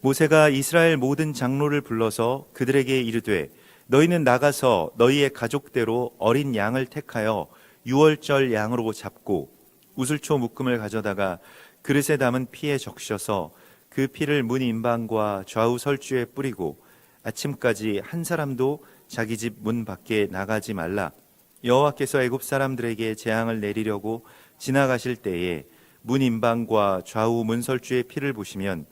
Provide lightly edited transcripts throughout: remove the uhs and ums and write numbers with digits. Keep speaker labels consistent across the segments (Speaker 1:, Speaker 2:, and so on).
Speaker 1: 모세가 이스라엘 모든 장로를 불러서 그들에게 이르되 너희는 나가서 너희의 가족대로 어린 양을 택하여 유월절 양으로 잡고 우슬초 묶음을 가져다가 그릇에 담은 피에 적셔서 그 피를 문 인방과 좌우 설주에 뿌리고 아침까지 한 사람도 자기 집 문 밖에 나가지 말라. 여호와께서 애굽 사람들에게 재앙을 내리려고 지나가실 때에 문 인방과 좌우 문 설주의 피를 보시면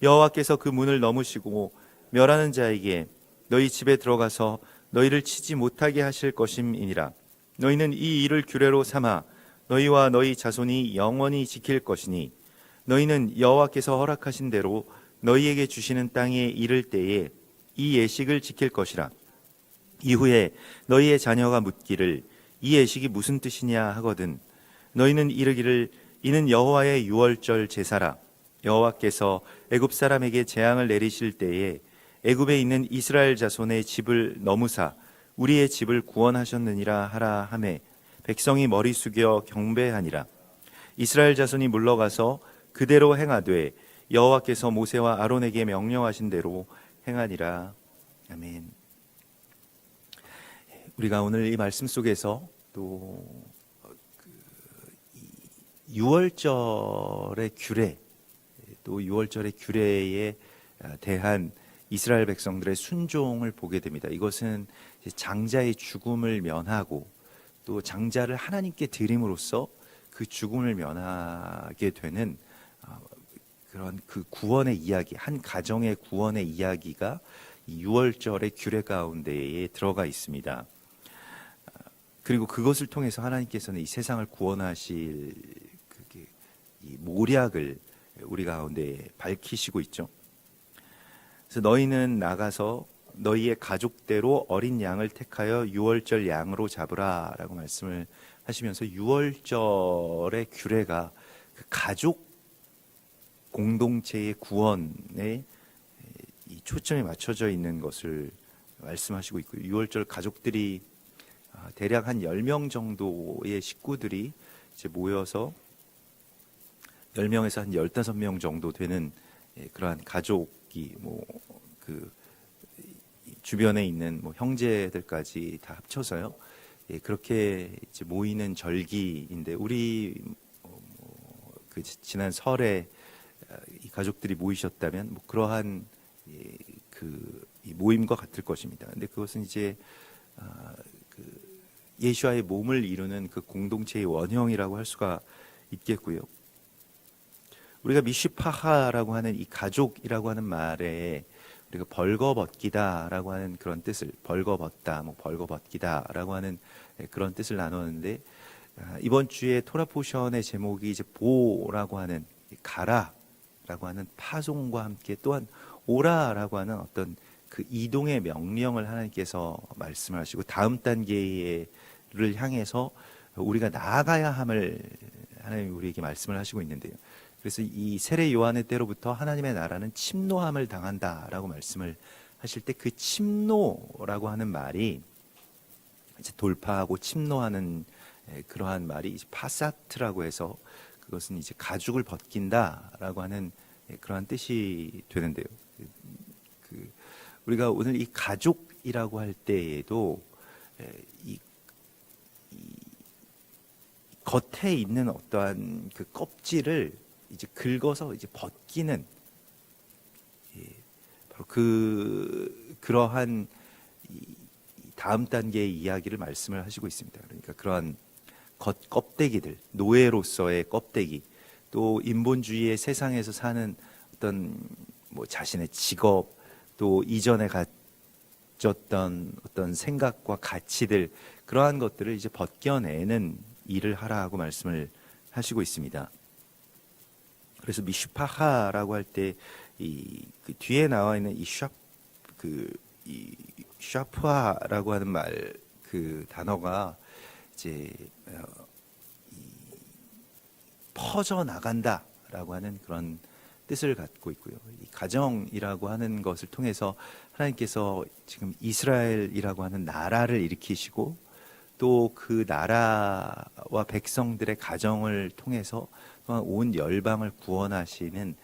Speaker 1: 여호와께서 그 문을 넘으시고 멸하는 자에게 너희 집에 들어가서 너희를 치지 못하게 하실 것임이니라. 너희는 이 일을 규례로 삼아 너희와 너희 자손이 영원히 지킬 것이니 너희는 여호와께서 허락하신 대로 너희에게 주시는 땅에 이를 때에 이 예식을 지킬 것이라. 이후에 너희의 자녀가 묻기를 이 예식이 무슨 뜻이냐 하거든 너희는 이르기를 이는 여호와의 유월절 제사라. 여호와께서 애굽 사람에게 재앙을 내리실 때에 애굽에 있는 이스라엘 자손의 집을 넘으사 우리의 집을 구원하셨느니라 하라 하매 백성이 머리 숙여 경배하니라. 이스라엘 자손이 물러가서 그대로 행하되 여호와께서 모세와 아론에게 명령하신 대로 행하니라. 아멘. 우리가 오늘 이 말씀 속에서 또 유월절의 규례, 또 유월절의 규례에 대한 이스라엘 백성들의 순종을 보게 됩니다. 이것은 장자의 죽음을 면하고 또 장자를 하나님께 드림으로써 그 죽음을 면하게 되는 그런 그 구원의 이야기, 한 가정의 구원의 이야기가 이 유월절의 규례 가운데에 들어가 있습니다. 그리고 그것을 통해서 하나님께서는 이 세상을 구원하실 이 모략을 우리 가운데 밝히시고 있죠. 그래서 너희는 나가서 너희의 가족대로 어린 양을 택하여 유월절 양으로 잡으라라고 말씀을 하시면서 유월절의 규례가 그 가족 공동체의 구원에 이 초점이 맞춰져 있는 것을 말씀하시고 있고요. 유월절 가족들이 대략 한 10명 정도의 식구들이 이제 모여서 10명에서 한 15명 정도 되는 그러한 가족이 그 주변에 있는 형제들까지 다 합쳐서요. 그렇게 이제 모이는 절기인데 우리 그 지난 설에 이 가족들이 모이셨다면 그러한 그 모임과 같을 것입니다. 근데 그것은 이제 그 예수와의 몸을 이루는 그 공동체의 원형이라고 할 수가 있겠고요. 우리가 미슈파하라고 하는 이 가족이라고 하는 말에 우리가 벌거벗기다라고 하는 그런 뜻을 벌거벗다, 벌거벗기다라고 하는 그런 뜻을 나누었는데 이번 주에 토라 포션의 제목이 이제 보라고 하는 가라라고 하는 파송과 함께 또한 오라라고 하는 어떤 그 이동의 명령을 하나님께서 말씀하시고 다음 단계를 향해서 우리가 나아가야 함을 하나님이 우리에게 말씀을 하시고 있는데요. 그래서 이 세례 요한의 때로부터 하나님의 나라는 침노함을 당한다라고 말씀을 하실 때 그 침노라고 하는 말이 이제 돌파하고 침노하는 그러한 말이 이제 파사트라고 해서 그것은 이제 가죽을 벗긴다라고 하는 그러한 뜻이 되는데요. 우리가 오늘 이 가족이라고 할 때에도 이 겉에 있는 어떠한 그 껍질을 이제 긁어서 이제 벗기는 바로 그러한 다음 단계의 이야기를 말씀을 하시고 있습니다. 그러니까 그러한 껍데기들, 노예로서의 껍데기, 또 인본주의의 세상에서 사는 어떤 자신의 직업, 또 이전에 가졌던 어떤 생각과 가치들, 그러한 것들을 이제 벗겨내는 일을 하라고 말씀을 하시고 있습니다. 그래서 미슈파하라고 할 때 그 뒤에 나와 있는 이 샤프하라고 하는 말 그 단어가 이제 퍼져 나간다라고 하는 그런 뜻을 갖고 있고요. 이 가정이라고 하는 것을 통해서 하나님께서 지금 이스라엘이라고 하는 나라를 일으키시고 또 그 나라와 백성들의 가정을 통해서 온 열방을 구원하시는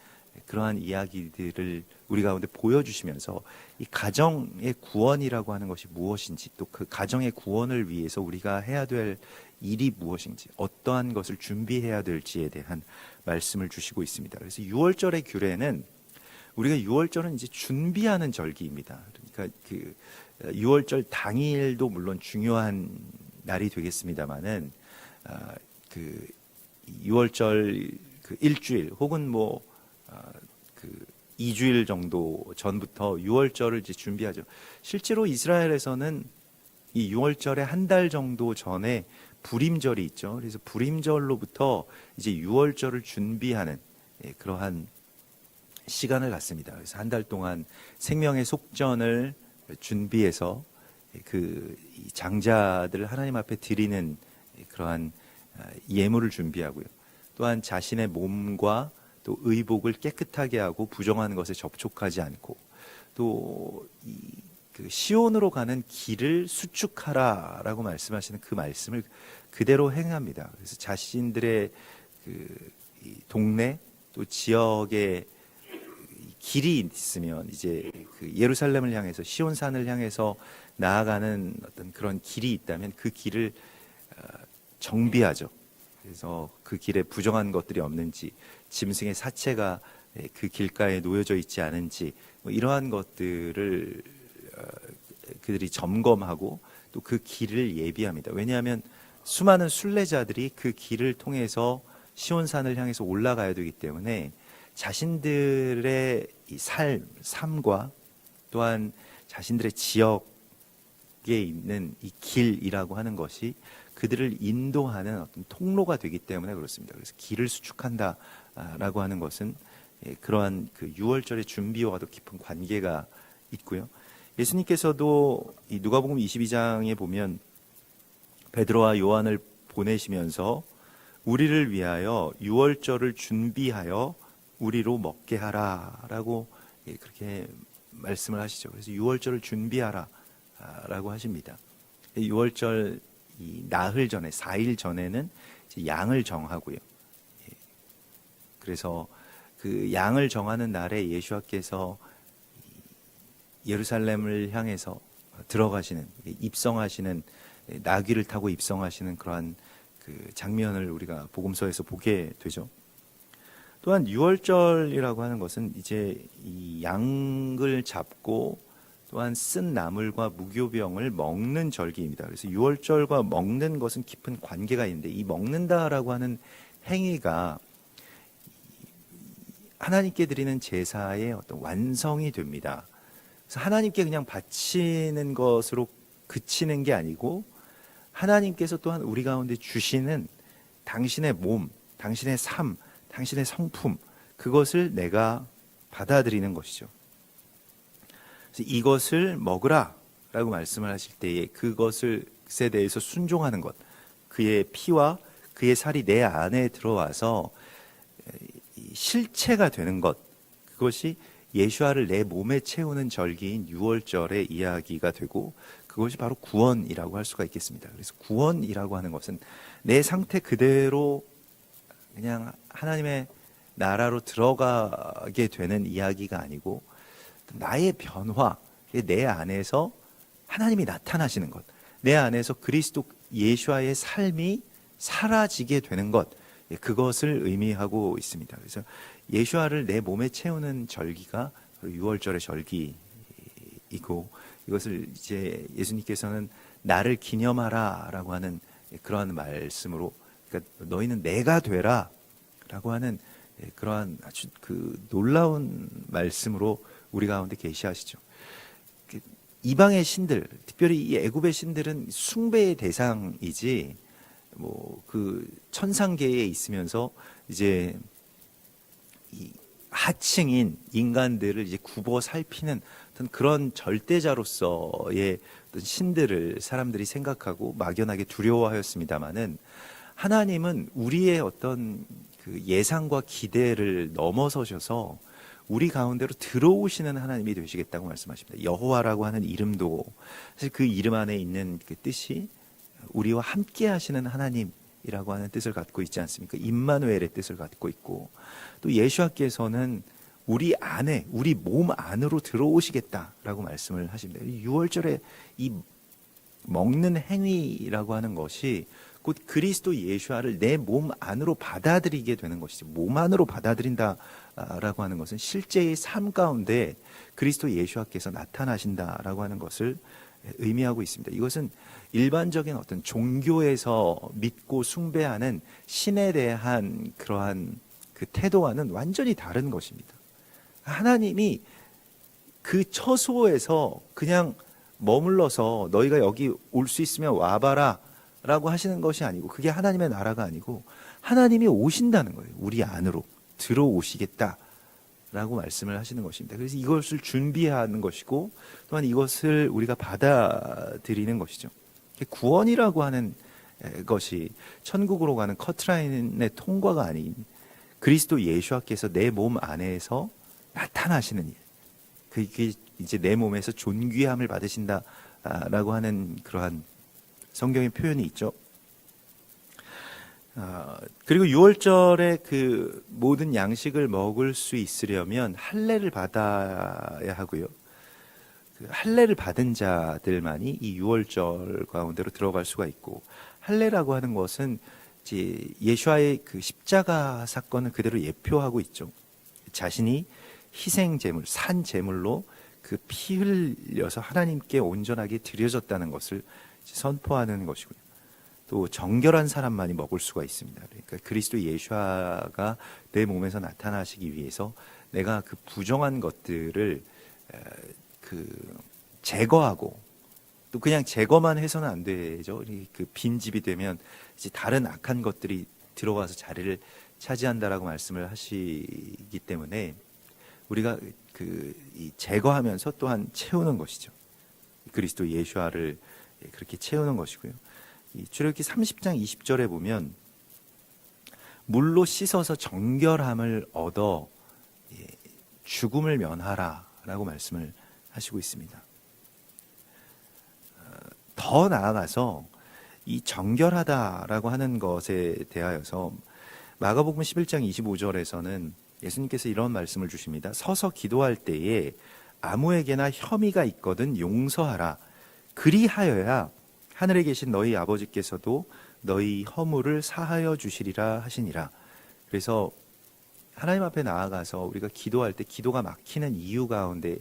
Speaker 1: 그러한 이야기들을 우리 가운데 보여주시면서 이 가정의 구원이라고 하는 것이 무엇인지, 또 그 가정의 구원을 위해서 우리가 해야 될 일이 무엇인지, 어떠한 것을 준비해야 될지에 대한 말씀을 주시고 있습니다. 그래서 6월절의 규례는, 우리가 6월절은 이제 준비하는 절기입니다. 그러니까 그 6월절 당일도 물론 중요한 날이 되겠습니다만은 그 6월절 그 일주일 혹은 그 2주일 정도 전부터 6월절을 이제 준비하죠. 실제로 이스라엘에서는 이 6월절의 한 달 정도 전에 불임절이 있죠. 그래서 불임절로부터 이제 6월절을 준비하는 그러한 시간을 갖습니다. 그래서 한 달 동안 생명의 속전을 준비해서 그 장자들을 하나님 앞에 드리는 그러한 예물을 준비하고요. 또한 자신의 몸과 또 의복을 깨끗하게 하고 부정한 것에 접촉하지 않고, 또 그 시온으로 가는 길을 수축하라라고 말씀하시는 그 말씀을 그대로 행합니다. 그래서 자신들의 그 동네 또 지역에 길이 있으면 이제 그 예루살렘을 향해서, 시온산을 향해서 나아가는 어떤 그런 길이 있다면 그 길을 정비하죠. 그래서 그 길에 부정한 것들이 없는지, 짐승의 사체가 그 길가에 놓여져 있지 않은지, 이러한 것들을 그들이 점검하고 또 그 길을 예비합니다. 왜냐하면 수많은 순례자들이 그 길을 통해서 시온산을 향해서 올라가야 되기 때문에 자신들의 이 삶과 또한 자신들의 지역에 있는 이 길이라고 하는 것이 그들을 인도하는 어떤 통로가 되기 때문에 그렇습니다. 그래서 길을 수축한다라고 하는 것은 그러한 그 6월절의 준비와도 깊은 관계가 있고요. 예수님께서도 이 누가복음 22장에 보면 베드로와 요한을 보내시면서 우리를 위하여 6월절을 준비하여 우리로 먹게 하라라고 그렇게 말씀을 하시죠. 그래서 6월절을 준비하라라고 하십니다. 6월절 이 나흘 전에, 4일 전에는 이제 양을 정하고요. 그래서 그 양을 정하는 날에 예수와께서 예루살렘을 향해서 들어가시는, 입성하시는, 나귀를 타고 입성하시는 그러한 그 장면을 우리가 복음서에서 보게 되죠. 또한 6월절이라고 하는 것은 이제 이 양을 잡고 또한 쓴 나물과 무교병을 먹는 절기입니다. 그래서 6월절과 먹는 것은 깊은 관계가 있는데, 이 먹는다라고 하는 행위가 하나님께 드리는 제사의 어떤 완성이 됩니다. 그래서 하나님께 그냥 바치는 것으로 그치는 게 아니고, 하나님께서 또한 우리 가운데 주시는 당신의 몸, 당신의 삶, 당신의 성품, 그것을 내가 받아들이는 것이죠. 그래서 이것을 먹으라 라고 말씀을 하실 때에 그것에 대해서 순종하는 것, 그의 피와 그의 살이 내 안에 들어와서 실체가 되는 것, 그것이 예수와를 내 몸에 채우는 절기인 6월절의 이야기가 되고, 그것이 바로 구원이라고 할 수가 있겠습니다. 그래서 구원이라고 하는 것은 내 상태 그대로 그냥 하나님의 나라로 들어가게 되는 이야기가 아니고, 나의 변화, 내 안에서 하나님이 나타나시는 것, 내 안에서 그리스도 예수와의 삶이 사라지게 되는 것, 그것을 의미하고 있습니다. 그래서 예수와를 내 몸에 채우는 절기가 6월절의 절기이고, 이것을 이제 예수님께서는 나를 기념하라라고 하는 그러한 말씀으로, 그러니까 너희는 내가 되라라고 하는 그러한 아주 그 놀라운 말씀으로 우리 가운데 계시하시죠. 이방의 신들, 특별히 이 애굽의 신들은 숭배의 대상이지, 그 천상계에 있으면서 이제 이 하층인 인간들을 이제 굽어 살피는 어떤 그런 절대자로서의 어떤 신들을 사람들이 생각하고 막연하게 두려워하였습니다마는, 하나님은 우리의 어떤 그 예상과 기대를 넘어서셔서 우리 가운데로 들어오시는 하나님이 되시겠다고 말씀하십니다. 여호와라고 하는 이름도 사실 그 이름 안에 있는 그 뜻이 우리와 함께 하시는 하나님이라고 하는 뜻을 갖고 있지 않습니까? 임마누엘의 뜻을 갖고 있고, 또 예수와께서는 우리 안에, 우리 몸 안으로 들어오시겠다라고 말씀을 하십니다. 6월절에 이 먹는 행위라고 하는 것이 곧 그리스도 예수를 내 몸 안으로 받아들이게 되는 것이죠. 몸 안으로 받아들인다라고 하는 것은 실제의 삶 가운데 그리스도 예수께서 나타나신다라고 하는 것을 의미하고 있습니다. 이것은 일반적인 어떤 종교에서 믿고 숭배하는 신에 대한 그러한 그 태도와는 완전히 다른 것입니다. 하나님이 그 처소에서 그냥 머물러서 너희가 여기 올 수 있으면 와봐라 라고 하시는 것이 아니고, 그게 하나님의 나라가 아니고 하나님이 오신다는 거예요. 우리 안으로 들어오시겠다 라고 말씀을 하시는 것입니다. 그래서 이것을 준비하는 것이고 또한 이것을 우리가 받아들이는 것이죠. 구원이라고 하는 것이 천국으로 가는 커트라인의 통과가 아닌 그리스도 예수께서 내 몸 안에서 나타나시는 일, 그게 이제 내 몸에서 존귀함을 받으신다라고 하는 그러한 성경의 표현이 있죠. 그리고 6월절에 그 모든 양식을 먹을 수 있으려면 할례를 받아야 하고요. 그 할례를 받은 자들만이 이 6월절 가운데로 들어갈 수가 있고, 할례라고 하는 것은 이제 예수와의 그 십자가 사건을 그대로 예표하고 있죠. 자신이 희생 제물, 산 제물로 그 피 흘려서 하나님께 온전하게 드려졌다는 것을 선포하는 것이고요. 또 정결한 사람만이 먹을 수가 있습니다. 그러니까 그리스도 예수가 내 몸에서 나타나시기 위해서 내가 그 부정한 것들을 그 제거하고, 또 그냥 제거만 해서는 안 되죠. 그 빈집이 되면 이제 다른 악한 것들이 들어와서 자리를 차지한다라고 말씀을 하시기 때문에 우리가 이 제거하면서 또한 채우는 것이죠. 그리스도 예수를 그렇게 채우는 것이고요. 이 출애굽기 30장 20절에 보면 물로 씻어서 정결함을 얻어 죽음을 면하라라고 말씀을 하시고 있습니다. 더 나아가서 이 정결하다라고 하는 것에 대하여서 마가복음 11장 25절에서는 예수님께서 이런 말씀을 주십니다. 서서 기도할 때에 아무에게나 혐의가 있거든 용서하라. 그리하여야 하늘에 계신 너희 아버지께서도 너희 허물을 사하여 주시리라 하시니라. 그래서 하나님 앞에 나아가서 우리가 기도할 때 기도가 막히는 이유 가운데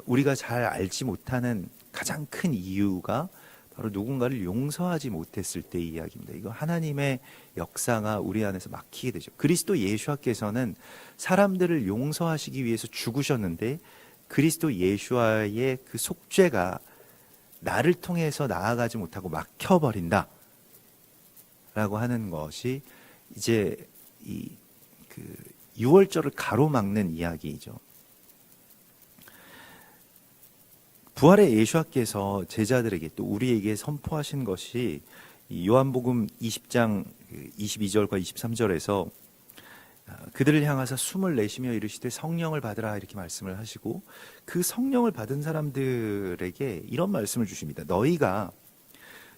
Speaker 1: 우리가 잘 알지 못하는 가장 큰 이유가 바로 누군가를 용서하지 못했을 때의 이야기입니다. 이거 하나님의 역사가 우리 안에서 막히게 되죠. 그리스도 예수께서는 사람들을 용서하시기 위해서 죽으셨는데 그리스도 예수와의 그 속죄가 나를 통해서 나아가지 못하고 막혀버린다 라고 하는 것이 이제 이 6월절을 가로막는 이야기이죠. 부활의 예수께서 제자들에게 또 우리에게 선포하신 것이 요한복음 20장 22절과 23절에서 그들을 향하사 숨을 내쉬며 이르시되 성령을 받으라 이렇게 말씀을 하시고, 그 성령을 받은 사람들에게 이런 말씀을 주십니다. 너희가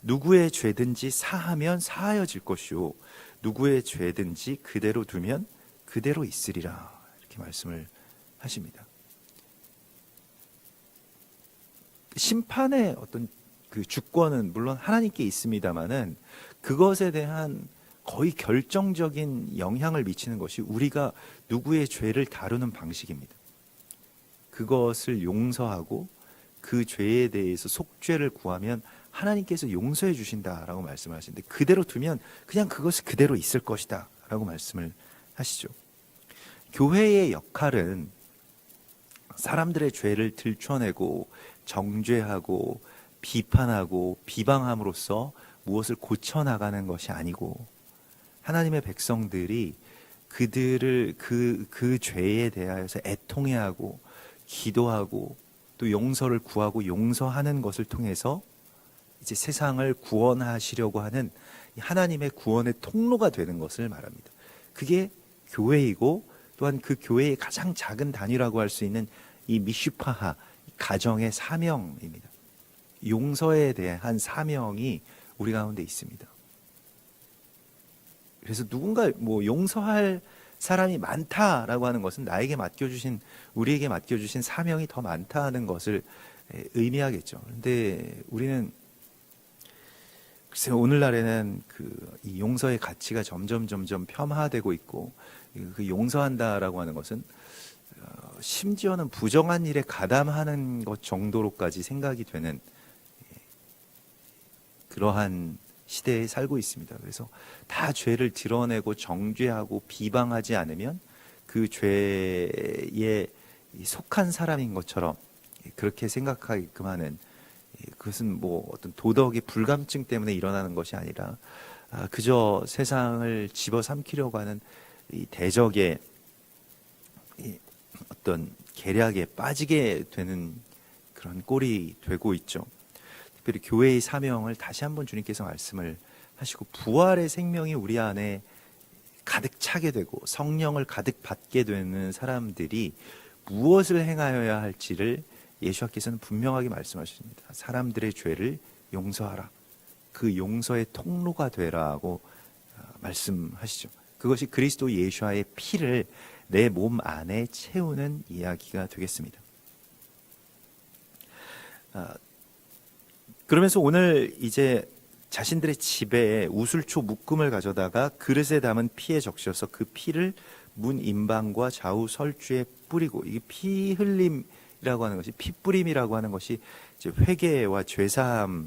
Speaker 1: 누구의 죄든지 사하면 사하여질 것이요 누구의 죄든지 그대로 두면 그대로 있으리라 이렇게 말씀을 하십니다. 심판의 어떤 그 주권은 물론 하나님께 있습니다만은 그것에 대한 거의 결정적인 영향을 미치는 것이 우리가 누구의 죄를 다루는 방식입니다. 그것을 용서하고 그 죄에 대해서 속죄를 구하면 하나님께서 용서해 주신다라고 말씀을 하시는데, 그대로 두면 그냥 그것이 그대로 있을 것이다 라고 말씀을 하시죠. 교회의 역할은 사람들의 죄를 들춰내고 정죄하고 비판하고 비방함으로써 무엇을 고쳐나가는 것이 아니고, 하나님의 백성들이 그들을 그 죄에 대하여서 애통해하고 기도하고 또 용서를 구하고 용서하는 것을 통해서 이제 세상을 구원하시려고 하는 하나님의 구원의 통로가 되는 것을 말합니다. 그게 교회이고, 또한 그 교회의 가장 작은 단위라고 할 수 있는 이 미슈파하 가정의 사명입니다. 용서에 대한 사명이 우리 가운데 있습니다. 그래서 누군가 용서할 사람이 많다라고 하는 것은 우리에게 맡겨주신 사명이 더 많다는 것을 의미하겠죠. 그런데 우리는 글쎄요, 오늘날에는 이 용서의 가치가 점점 폄하되고 있고, 그 용서한다라고 하는 것은 심지어는 부정한 일에 가담하는 것 정도로까지 생각이 되는 그러한 시대에 살고 있습니다. 그래서 다 죄를 드러내고 정죄하고 비방하지 않으면 그 죄에 속한 사람인 것처럼 그렇게 생각하게끔 하는, 그것은 뭐 어떤 도덕의 불감증 때문에 일어나는 것이 아니라 그저 세상을 집어삼키려고 하는 이 대적의 어떤 계략에 빠지게 되는 그런 꼴이 되고 있죠. 특별히 교회의 사명을 다시 한번 주님께서 말씀을 하시고, 부활의 생명이 우리 안에 가득 차게 되고 성령을 가득 받게 되는 사람들이 무엇을 행하여야 할지를 예수께서는 분명하게 말씀하십니다. 사람들의 죄를 용서하라. 그 용서의 통로가 되라고 말씀하시죠. 그것이 그리스도 예수의 피를 내 몸 안에 채우는 이야기가 되겠습니다. 그러면서 오늘 이제 자신들의 집에 우슬초 묶음을 가져다가 그릇에 담은 피에 적셔서 그 피를 문 임방과 좌우 설주에 뿌리고, 이게 피 흘림이라고 하는 것이, 피 뿌림이라고 하는 것이 이제 회개와 죄사함의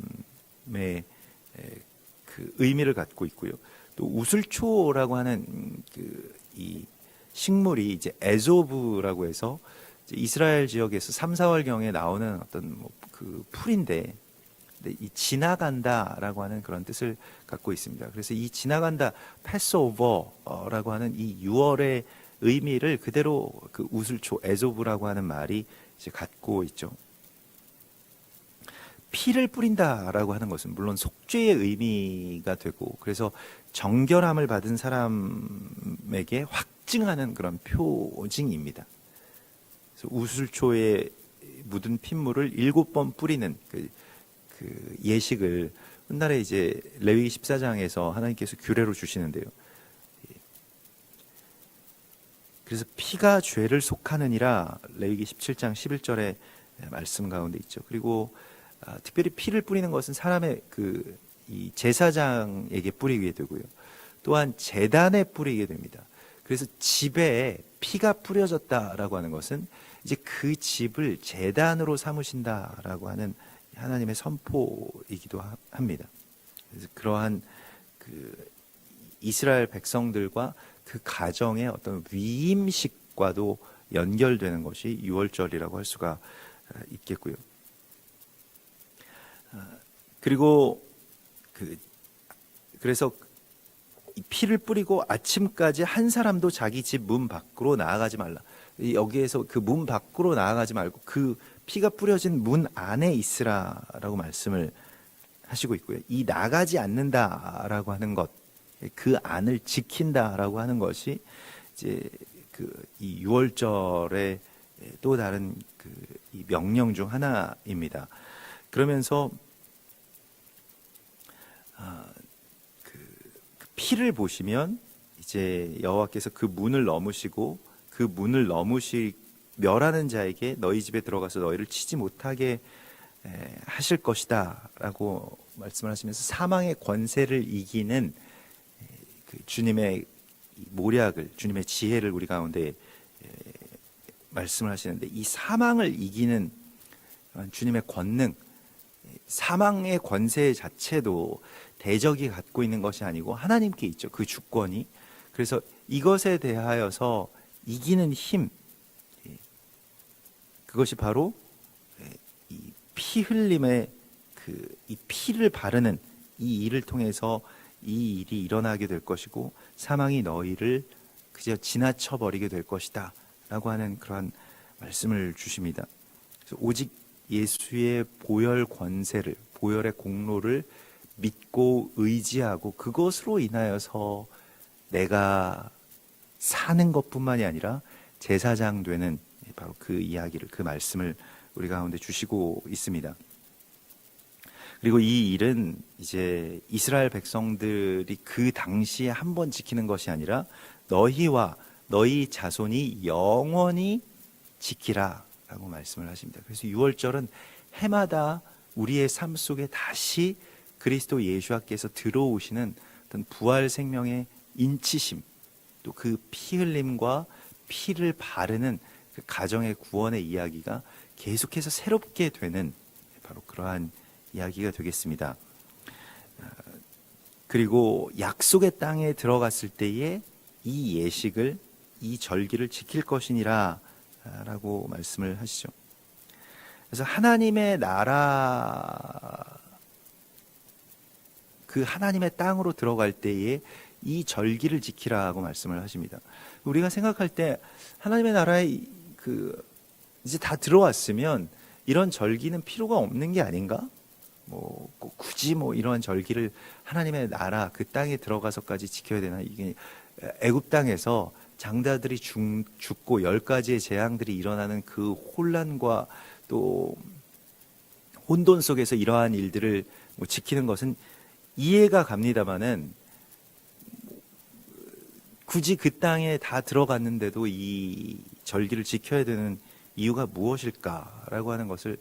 Speaker 1: 그 의미를 갖고 있고요. 또 우슬초라고 하는 이 식물이 이제 에조브라고 해서 이제 이스라엘 지역에서 3, 4월경에 나오는 어떤 그 풀인데, 이 지나간다라고 하는 그런 뜻을 갖고 있습니다. 그래서 이 지나간다, 패스오버라고 하는 이 6월의 의미를 그대로 그 우슬초, 에조브라고 하는 말이 이제 갖고 있죠. 피를 뿌린다라고 하는 것은 물론 속죄의 의미가 되고, 그래서 정결함을 받은 사람에게 확증하는 그런 표징입니다. 그래서 우슬초에 묻은 핏물을 7번 뿌리는 그 예식을 훗날에 이제 레위기 14장에서 하나님께서 규례로 주시는데요. 그래서 피가 죄를 속하느니라 레위기 17장 11절의 말씀 가운데 있죠. 그리고 특별히 피를 뿌리는 것은 사람의 이 제사장에게 뿌리게 되고요. 또한 제단에 뿌리게 됩니다. 그래서 집에 피가 뿌려졌다라고 하는 것은 이제 그 집을 제단으로 삼으신다라고 하는 하나님의 선포이기도 합니다. 그래서 그러한 이스라엘 백성들과 그 가정의 어떤 위임식과도 연결되는 것이 유월절이라고 할 수가 있겠고요. 그리고 그래서 피를 뿌리고 아침까지 한 사람도 자기 집 문 밖으로 나아가지 말라. 여기에서 그 문 밖으로 나아가지 말고 그 피가 뿌려진 문 안에 있으라라고 말씀을 하시고 있고요. 이 나가지 않는다라고 하는 것, 그 안을 지킨다라고 하는 것이 이제 이 유월절의 또 다른 이 명령 중 하나입니다. 그러면서 그 피를 보시면 이제 여호와께서 그 문을 넘으시고 그 문을 멸하는 자에게 너희 집에 들어가서 너희를 치지 못하게 하실 것이다 라고 말씀을 하시면서 사망의 권세를 이기는 주님의 모략을, 주님의 지혜를 우리 가운데 말씀을 하시는데, 이 사망을 이기는 주님의 권능, 사망의 권세 자체도 대적이 갖고 있는 것이 아니고 하나님께 있죠. 그 주권이. 그래서 이것에 대하여서 이기는 힘, 그것이 바로 이 피 흘림의 이 피를 바르는 이 일을 통해서 이 일이 일어나게 될 것이고, 사망이 너희를 그저 지나쳐 버리게 될 것이다 라고 하는 그러한 말씀을 주십니다. 그래서 오직 예수의 보혈 권세를, 보혈의 공로를 믿고 의지하고 그것으로 인하여서 내가 사는 것뿐만이 아니라 제사장 되는, 바로 그 이야기를, 그 말씀을 우리 가운데 주시고 있습니다. 그리고 이 일은 이제 이스라엘 백성들이 그 당시에 한 번 지키는 것이 아니라 너희와 너희 자손이 영원히 지키라 라고 말씀을 하십니다. 그래서 유월절은 해마다 우리의 삶 속에 다시 그리스도 예수께서 들어오시는 어떤 부활 생명의 인치심, 또 그 피 흘림과 피를 바르는 그 가정의 구원의 이야기가 계속해서 새롭게 되는 바로 그러한 이야기가 되겠습니다. 그리고 약속의 땅에 들어갔을 때에 이 예식을, 이 절기를 지킬 것이니라 라고 말씀을 하시죠. 그래서 하나님의 나라, 그 하나님의 땅으로 들어갈 때에 이 절기를 지키라고 말씀을 하십니다. 우리가 생각할 때 하나님의 나라에 이제 다 들어왔으면 이런 절기는 필요가 없는 게 아닌가? 꼭 굳이 이러한 절기를 하나님의 나라 그 땅에 들어가서까지 지켜야 되나? 이게 애굽 땅에서 장자들이 죽고 10가지의 재앙들이 일어나는 그 혼란과 또 혼돈 속에서 이러한 일들을 지키는 것은 이해가 갑니다마는 굳이 그 땅에 다 들어갔는데도 이 절기를 지켜야 되는 이유가 무엇일까라고 하는 것을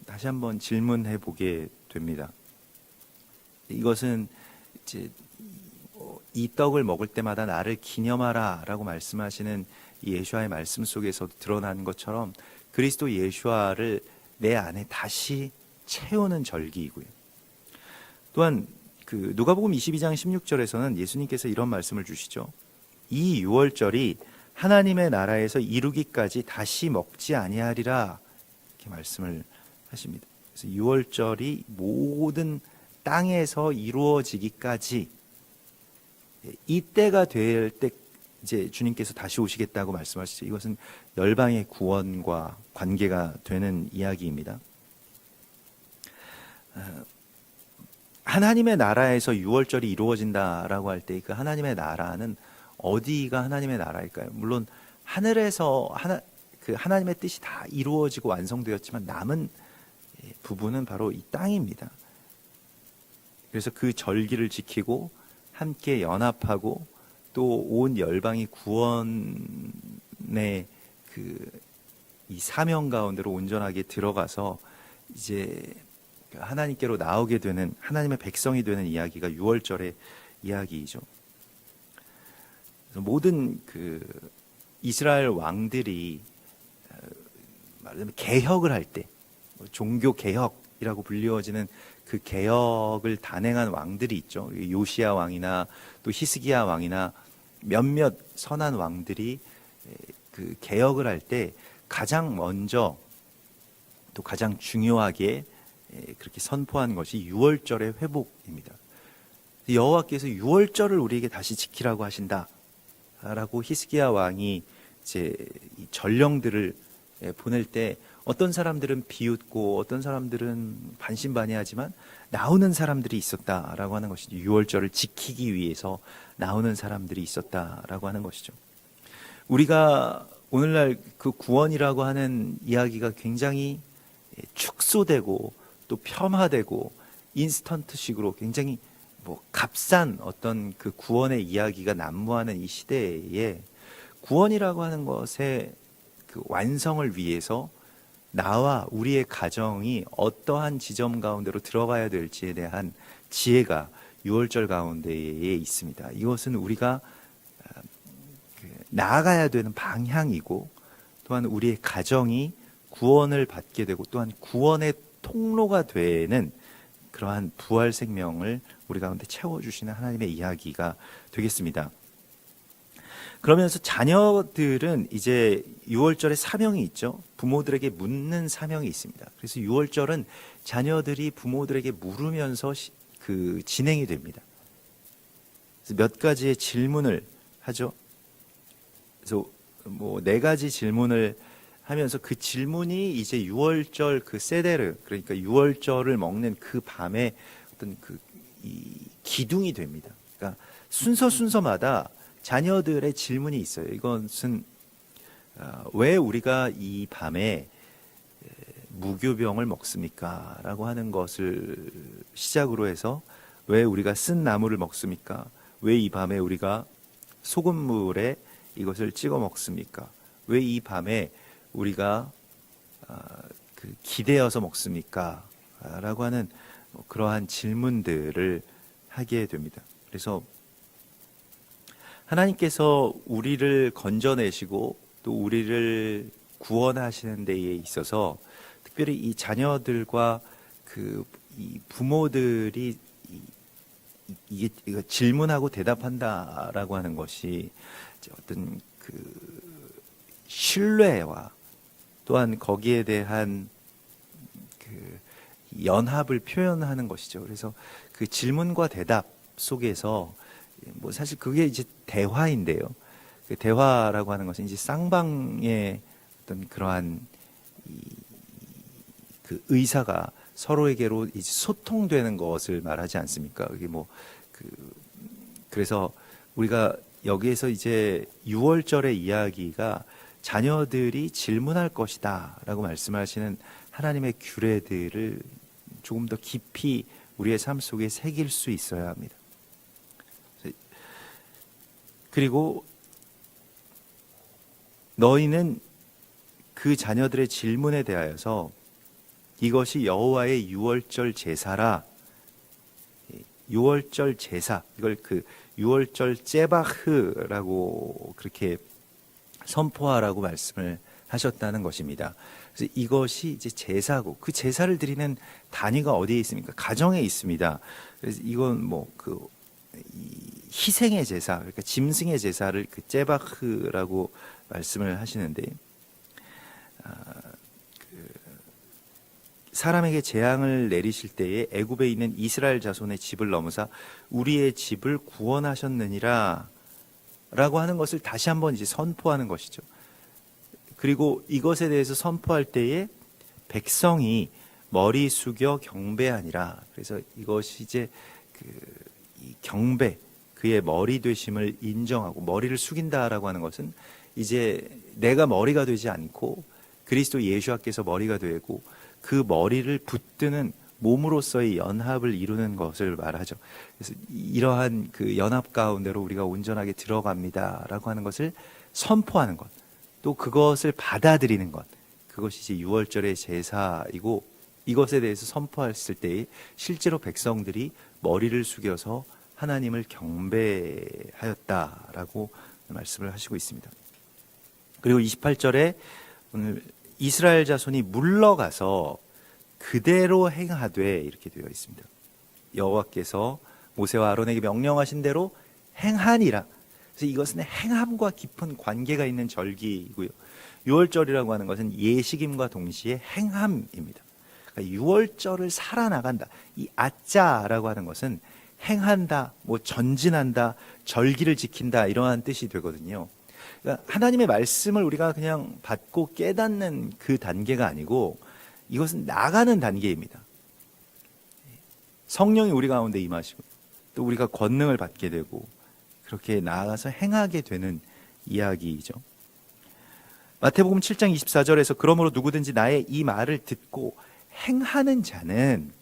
Speaker 1: 다시 한번 질문해 보게 됩니다. 이것은 이제 이 떡을 먹을 때마다 나를 기념하라라고 말씀하시는 이 예수와의 말씀 속에서 드러난 것처럼 그리스도 예수와를 내 안에 다시 채우는 절기이고요. 또한 그 누가복음 22장 16절에서는 예수님께서 이런 말씀을 주시죠. 이 유월절이 하나님의 나라에서 이루기까지 다시 먹지 아니하리라 이렇게 말씀을 하십니다. 그래서 유월절이 모든 땅에서 이루어지기까지 이때가 될 때 이제 주님께서 다시 오시겠다고 말씀하시죠. 이것은 열방의 구원과 관계가 되는 이야기입니다. 하나님의 나라에서 유월절이 이루어진다라고 할 때 그 하나님의 나라는 어디가 하나님의 나라일까요? 물론 하늘에서 하나님의 뜻이 다 이루어지고 완성되었지만 남은 부분은 바로 이 땅입니다. 그래서 그 절기를 지키고 함께 연합하고 또 온 열방이 구원의 이 사명 가운데로 온전하게 들어가서 이제 하나님께로 나오게 되는 하나님의 백성이 되는 이야기가 유월절의 이야기이죠. 모든 이스라엘 왕들이 말하자면 개혁을 할 때 종교 개혁이라고 불리워지는 그 개혁을 단행한 왕들이 있죠. 요시야 왕이나 또 히스기야 왕이나 몇몇 선한 왕들이 그 개혁을 할 때 가장 먼저 또 가장 중요하게 그렇게 선포한 것이 유월절의 회복입니다. 여호와께서 유월절을 우리에게 다시 지키라고 하신다라고 히스기야 왕이 이제 이 전령들을 보낼 때 어떤 사람들은 비웃고 어떤 사람들은 반신반의하지만 나오는 사람들이 있었다라고 하는 것이죠. 유월절을 지키기 위해서 나오는 사람들이 있었다라고 하는 것이죠. 우리가 오늘날 그 구원이라고 하는 이야기가 굉장히 축소되고 또 폄하되고 인스턴트식으로 굉장히 값싼 어떤 그 구원의 이야기가 난무하는 이 시대에 구원이라고 하는 것의 그 완성을 위해서 나와 우리의 가정이 어떠한 지점 가운데로 들어가야 될지에 대한 지혜가 유월절 가운데에 있습니다. 이것은 우리가 나아가야 되는 방향이고 또한 우리의 가정이 구원을 받게 되고 또한 구원의 통로가 되는 그러한 부활 생명을 우리 가운데 채워주시는 하나님의 이야기가 되겠습니다. 그러면서 자녀들은 이제 유월절에 사명이 있죠. 부모들에게 묻는 사명이 있습니다. 그래서 유월절은 자녀들이 부모들에게 물으면서 진행이 됩니다. 그래서 몇 가지의 질문을 하죠. 그래서 4가지 질문을 하면서 그 질문이 이제 유월절 그 세데르, 그러니까 유월절을 먹는 그 밤에 어떤 이 기둥이 됩니다. 그러니까 순서마다 자녀들의 질문이 있어요. 이것은 왜 우리가 이 밤에 무교병을 먹습니까? 라고 하는 것을 시작으로 해서 왜 우리가 쓴 나무를 먹습니까? 왜 이 밤에 우리가 소금물에 이것을 찍어 먹습니까? 왜 이 밤에 우리가 기대어서 먹습니까? 라고 하는 그러한 질문들을 하게 됩니다. 그래서 하나님께서 우리를 건져내시고 또 우리를 구원하시는 데에 있어서 특별히 이 자녀들과 이 부모들이 이거 질문하고 대답한다라고 하는 것이 어떤 신뢰와 또한 거기에 대한 연합을 표현하는 것이죠. 그래서 그 질문과 대답 속에서 사실 그게 이제 대화인데요. 그 대화라고 하는 것은 이제 쌍방의 어떤 그러한 그 의사가 서로에게로 이제 소통되는 것을 말하지 않습니까? 그게 그래서 우리가 여기에서 이제 6월절의 이야기가 자녀들이 질문할 것이다라고 말씀하시는 하나님의 규례들을 조금 더 깊이 우리의 삶 속에 새길 수 있어야 합니다. 그리고 너희는 그 자녀들의 질문에 대하여서 이것이 여호와의 6월절 제사라. 6월절 제사, 이걸 6월절 제바흐라고 그렇게 선포하라고 말씀을 하셨다는 것입니다. 그래서 이것이 이제 제사고, 그 제사를 드리는 단위가 어디에 있습니까? 가정에 있습니다. 그래서 이건 희생의 제사, 그러니까 짐승의 제사를 제바흐라고 말씀을 하시는데, 사람에게 재앙을 내리실 때에 애굽에 있는 이스라엘 자손의 집을 넘으사 우리의 집을 구원하셨느니라 라고 하는 것을 다시 한번 이제 선포하는 것이죠. 그리고 이것에 대해서 선포할 때에 백성이 머리 숙여 경배하니라. 그래서 이것이 이제 이 경배, 그의 머리 되심을 인정하고 머리를 숙인다라고 하는 것은 이제 내가 머리가 되지 않고 그리스도 예수께서 머리가 되고 그 머리를 붙드는 몸으로서의 연합을 이루는 것을 말하죠. 그래서 이러한 그 연합 가운데로 우리가 온전하게 들어갑니다라고 하는 것을 선포하는 것, 또 그것을 받아들이는 것, 그것이 이제 6월절의 제사이고, 이것에 대해서 선포했을 때 실제로 백성들이 머리를 숙여서 하나님을 경배하였다라고 말씀을 하시고 있습니다. 그리고 28절에 오늘 이스라엘 자손이 물러가서 그대로 행하되 이렇게 되어 있습니다. 여호와께서 모세와 아론에게 명령하신 대로 행하니라. 그래서 이것은 행함과 깊은 관계가 있는 절기이고요. 6월절이라고 하는 것은 예식임과 동시에 행함입니다. 그러니까 6월절을 살아나간다. 이 아짜라고 하는 것은 행한다, 전진한다, 절기를 지킨다 이러한 뜻이 되거든요. 그러니까 하나님의 말씀을 우리가 그냥 받고 깨닫는 그 단계가 아니고 이것은 나가는 단계입니다. 성령이 우리 가운데 임하시고 또 우리가 권능을 받게 되고 그렇게 나아가서 행하게 되는 이야기이죠. 마태복음 7장 24절에서 그러므로 누구든지 나의 이 말을 듣고 행하는 자는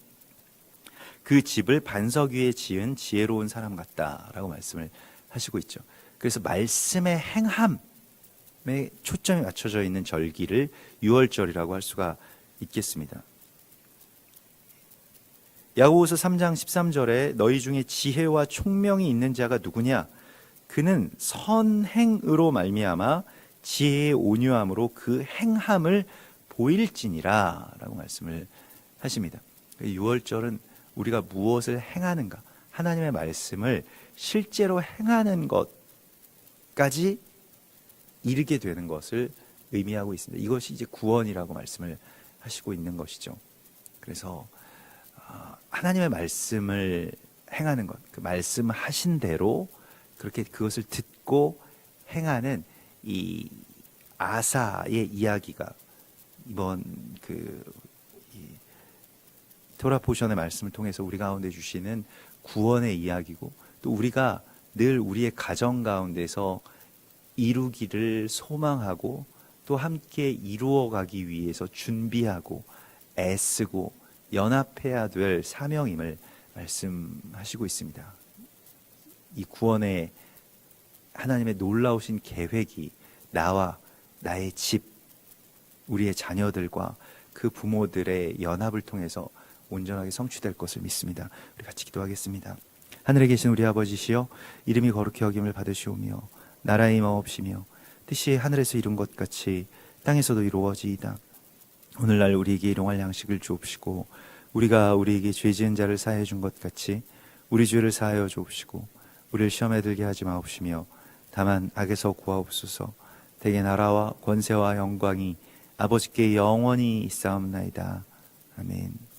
Speaker 1: 그 집을 반석 위에 지은 지혜로운 사람 같다라고 말씀을 하시고 있죠. 그래서 말씀의 행함에 초점이 맞춰져 있는 절기를 6월절이라고 할 수가 있겠습니다. 야고보서 3장 13절에 너희 중에 지혜와 총명이 있는 자가 누구냐? 그는 선행으로 말미암아 지혜의 온유함으로 그 행함을 보일지니라 라고 말씀을 하십니다. 6월절은 우리가 무엇을 행하는가? 하나님의 말씀을 실제로 행하는 것까지 이르게 되는 것을 의미하고 있습니다. 이것이 이제 구원이라고 말씀을 하시고 있는 것이죠. 그래서 하나님의 말씀을 행하는 것, 그 말씀하신 대로 그렇게 그것을 듣고 행하는 이 아사의 이야기가 이번 토라 포션의 말씀을 통해서 우리 가운데 주시는 구원의 이야기고, 또 우리가 늘 우리의 가정 가운데서 이루기를 소망하고 또 함께 이루어가기 위해서 준비하고 애쓰고 연합해야 될 사명임을 말씀하시고 있습니다. 이 구원의 하나님의 놀라우신 계획이 나와 나의 집, 우리의 자녀들과 그 부모들의 연합을 통해서 온전하게 성취될 것을 믿습니다. 우리 같이 기도하겠습니다. 하늘에 계신 우리 아버지시여, 이름이 거룩히 여김을 받으시오며 나라의 임하옵시며 뜻이 하늘에서 이룬 것 같이 땅에서도 이루어지이다. 오늘날 우리에게 일용할 양식을 주옵시고 우리가 우리에게 죄 지은 자를 사하여 준 것 같이 우리 죄를 사하여 주옵시고 우리를 시험에 들게 하지 마옵시며 다만 악에서 구하옵소서. 대개 나라와 권세와 영광이 아버지께 영원히 있사옵나이다. 아멘.